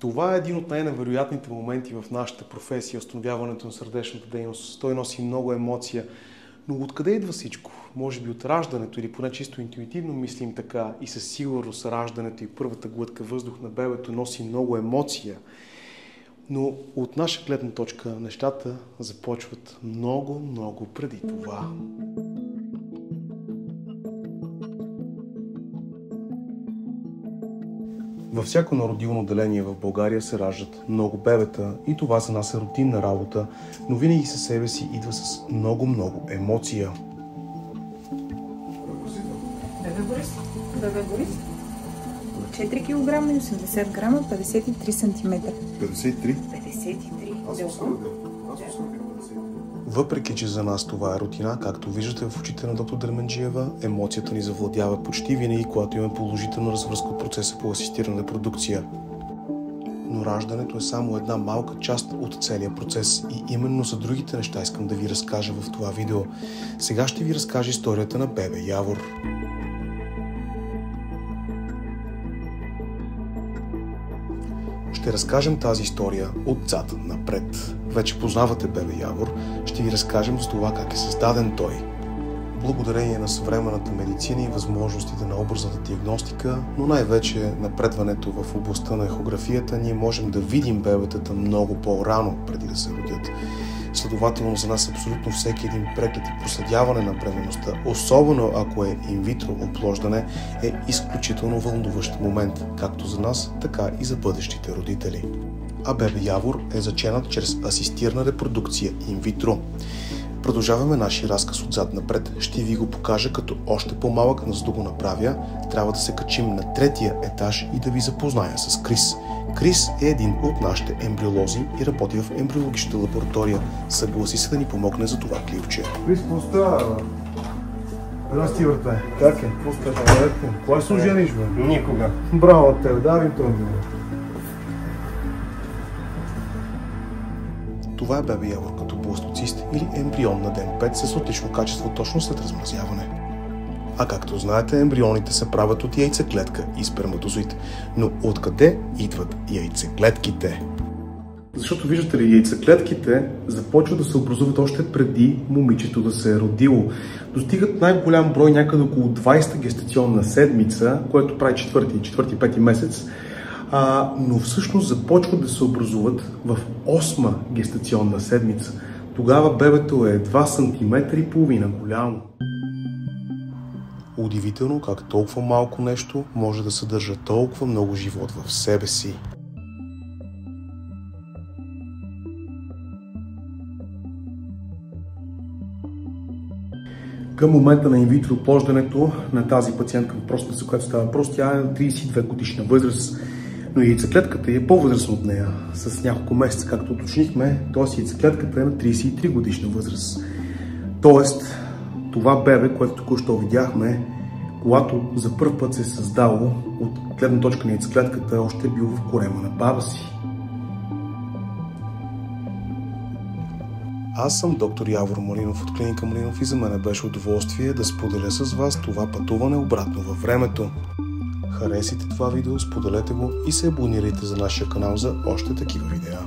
Това е един от най-невероятните моменти в нашата професия, установяването на сърдечната дейност. Той носи много емоция. Но откъде идва всичко? Може би от раждането или поне чисто интуитивно мислим така и със сигурност раждането и първата глътка въздух на бебето носи много емоция. Но от наша гледна точка нещата започват много преди това. Във всяко народилно отделение в България се раждат много бебета и това за нас е рутинна работа, но винаги със себе си идва с много емоция. Бебе Борис. 4 кг и 80 грама, 53 см. 53? 53. Въпреки, че за нас това е рутина, както виждате в очите на доктор Дерменджиева, емоцията ни завладява почти винаги, когато имаме положителна развръзка от процеса по асистирана репродукция. Но раждането е само една малка част от целия процес и именно за другите неща искам да ви разкажа в това видео. Сега ще ви разкажа историята на бебе Явор. Ще разкажем тази история отзад напред. Вече познавате бебе Явор, ще ви разкажем за това как е създаден той. Благодарение на съвременната медицина и възможностите на образната диагностика, но най-вече напредването в областта на ехографията, ние можем да видим бебетата много по-рано, преди да се родят. Следователно за нас абсолютно всеки един преглед и проследяване на бременността, особено ако е инвитро оплождане, е изключително вълнуващ момент, както за нас, така и за бъдещите родители. А бебе Явор е заченат чрез асистирана репродукция инвитро. Продължаваме нашия разказ отзад напред. Ще ви го покажа като още по-малък, но за да го направя, трябва да се качим на 3-я етаж и да ви запозная с Крис. Крис е един от нашите ембриолози и работи в ембриологичната лаборатория. Съгласи се да ни помогне за това клипче. Крис, какво става? Здрасти, брате. Как е? Какво става? Кога се ожениш, бе? Никога. Браво от тебе, да ви тръгне. Това е бебе Явор като бластоцист или ембрион на ден 5 с отлично качество точно след размразяване. А както знаете, ембрионите се правят от яйцеклетка и сперматозоид. Но откъде идват яйцеклетките? Защото виждате ли, яйцеклетките започват да се образуват още преди момичето да се е родило. Достигат най-голям брой някъде около 20-та гестационна седмица, което прави 4-5 месец. Но всъщност започват да се образуват в 8-ма гестационна седмица. Тогава бебето е 2 см и половина голямо. Удивително как толкова малко нещо може да съдържа толкова много живот в себе си. Към момента на инвитро оплождането на тази пациентка, въпросната, за която става въпрос, тя е на 32 годишна възраст. Но яйцеклетката е по-възрастна от нея, с няколко месеца, както уточнихме, т.е. яйцеклетката е на 33 годишна възраст. Тоест, това бебе, което току-що видяхме, когато за първ път се е създало, от гледна точка на яйцеклетката, още е бил в корема на баба си. Аз съм доктор Явор Малинов от клиника Малинов и за мен беше удоволствие да споделя с вас това пътуване обратно във времето. Харесайте това видео, споделете го и се абонирайте за нашия канал за още такива видеа.